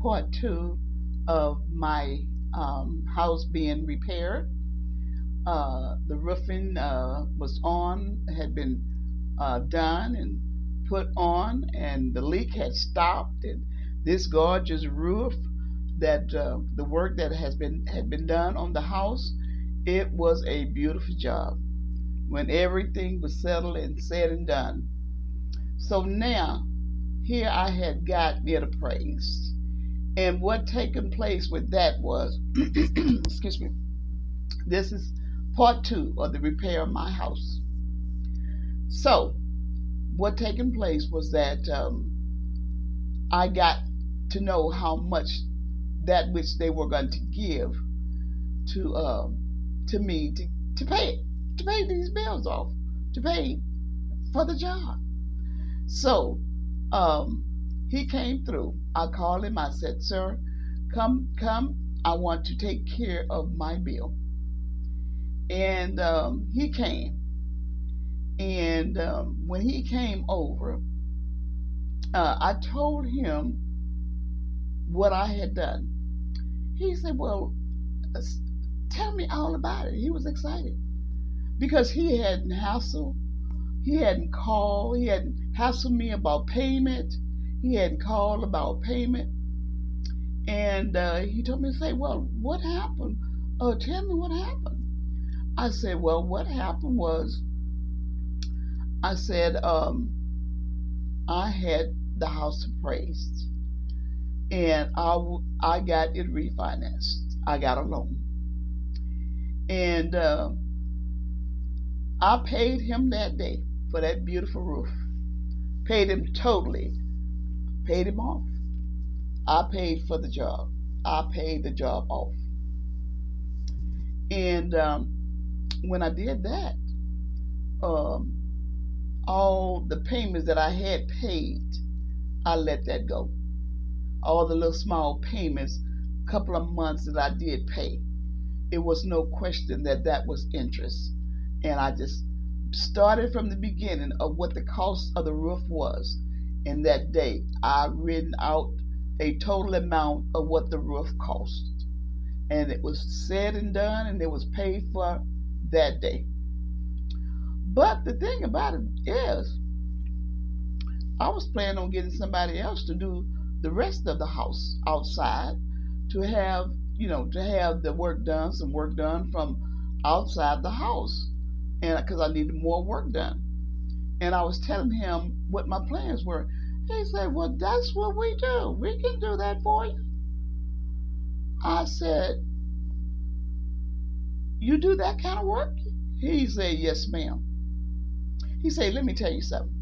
part two of my house being repaired. The roofing was on, had been done and put on, and the leak had stopped. And this gorgeous roof, that the work that had been done on the house, it was a beautiful job. When everything was settled and said and done, so now here I had got it appraised. And what taken place with that was, excuse me, this is part two of the repair of my house. So what taken place was that I got to know how much that which they were going to give to me to pay these bills off, to pay for the job. So um, he came through. I called him. I said, "Sir, come. I want to take care of my bill." And he came. And when he came over, I told him what I had done. He said, "Well, tell me all about it." He was excited because he hadn't hassled, he hadn't called, he hadn't hassled me about payment, he hadn't called about payment. And he told me to say, "Well, what happened? Tell me what happened." I said, "Well, what happened was," I said, "I had the house appraised, and I got it refinanced. I got a loan, and I paid him that day for that beautiful roof. Paid him totally. Paid him off. I paid for the job. I paid the job off. And when I did that, um, all the payments that I had paid, I let that go. All the little small payments, couple of months that I did pay, it was no question that that was interest. And I just started from the beginning of what the cost of the roof was. And that day, I written out a total amount of what the roof cost. And it was said and done, and it was paid for that day. But the thing about it is, I was planning on getting somebody else to do the rest of the house outside, to have, to have the work done, some work done from outside the house, and because I needed more work done. And I was telling him what my plans were. He said, "Well, that's what we do. We can do that for you." I said, "You do that kind of work?" He said, "Yes, ma'am." He said, "Let me tell you something."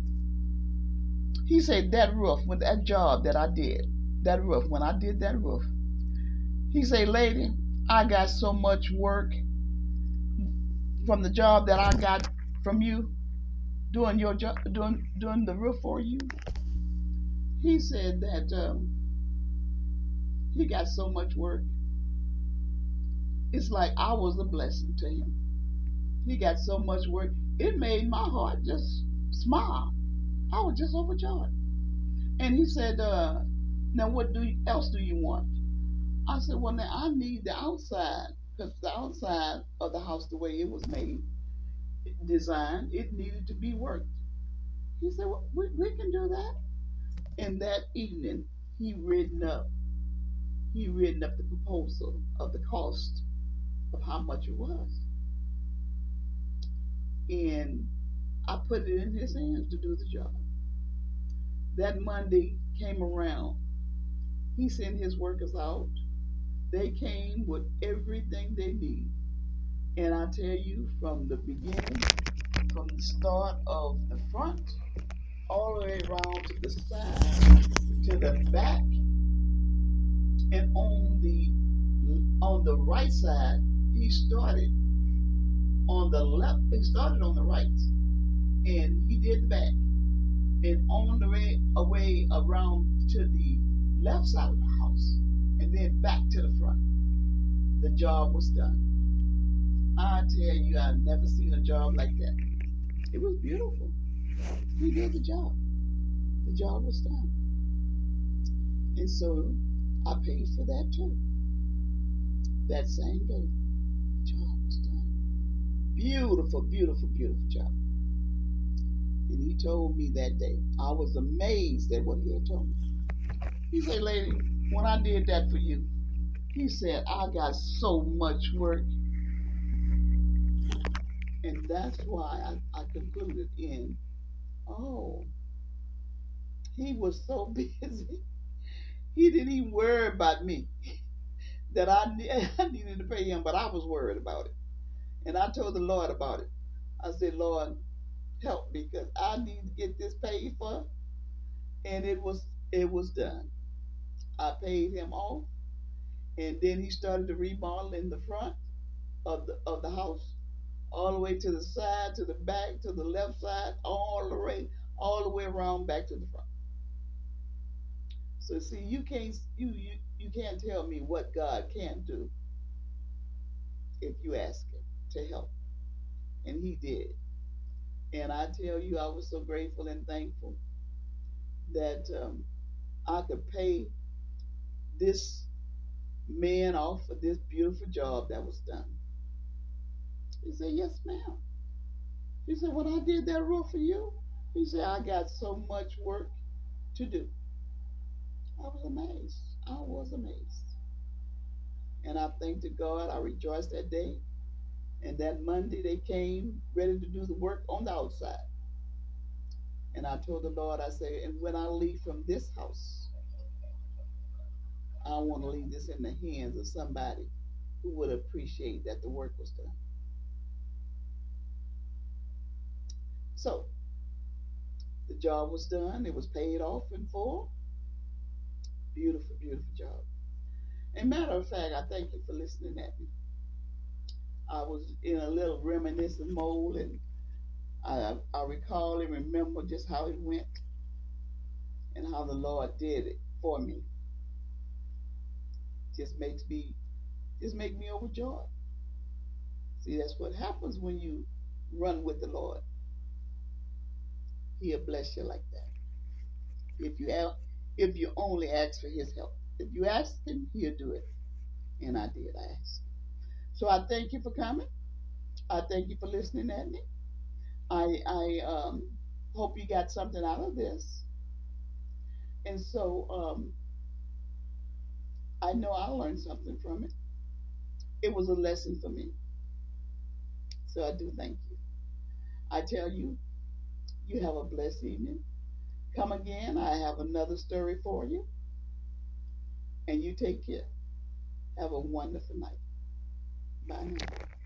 He said, "That roof, with that job that I did, that roof, when I did that roof," he said, "Lady, I got so much work from the job that I got from you doing your job, doing the roof for you." He said that he got so much work. It's like I was a blessing to him. He got so much work. It made my heart just smile. I was just overjoyed. And he said, "Now what else do you want?" I said, "Well, now I need the outside, because the outside of the house, the way it was made, designed, it needed to be worked." He said, "Well, we can do that." And that evening, he written up he written up the proposal of the cost of how much it was, and I put it in his hands to do the job. That Monday came around. He sent his workers out. They came with everything they need. And I tell you, from the beginning, from the start of the front, all the way around to the side, to the back, and on the right side, he started on the left. He started on the right, and he did the back, and on the way away around to the left side of the house, and then back to the front. The job was done. I tell you, I've never seen a job like that. It was beautiful. He did the job. The job was done. And so I paid for that too. That same day, the job was done. Beautiful, beautiful, beautiful job. And he told me that day, I was amazed at what he had told me. He said, lady, when I did that for you, he said, I got so much work. And that's why I concluded in, oh, he was so busy. He didn't even worry about me that I needed to pay him, but I was worried about it. And I told the Lord about it. I said, Lord, help me because I need to get this paid for. And it was done. I paid him off, and then he started to remodel in the front of the house, all the way to the side, to the back, to the left side, all the way around back to the front. So see, you can't tell me what God can't do if you ask Him to help, and He did. And I tell you, I was so grateful and thankful that I could pay this man off for this beautiful job that was done. He said, "Yes, ma'am." He said, "When I did that roof for you," he said, "I got so much work to do." I was amazed. I was amazed. And I thanked to God. I rejoiced that day. And that Monday they came ready to do the work on the outside. And I told the Lord, I said, and when I leave from this house, I want to leave this in the hands of somebody who would appreciate that the work was done. So the job was done. It was paid off in full. Beautiful, beautiful job. And matter of fact, I thank you for listening at me. I was in a little reminiscent mode, and I recall and remember just how it went and how the Lord did it for me. Just makes me just make me overjoyed. See, that's what happens when you run with the Lord. He'll bless you like that. If you have, if you only ask for His help. If you ask Him, He'll do it. And I did ask. So I thank you for coming. I thank you for listening at me. I hope you got something out of this. And so I know I learned something from it. It was a lesson for me. So I do thank you. I tell you, you have a blessed evening. Come again. I have another story for you. And you take care. Have a wonderful night. Bye now.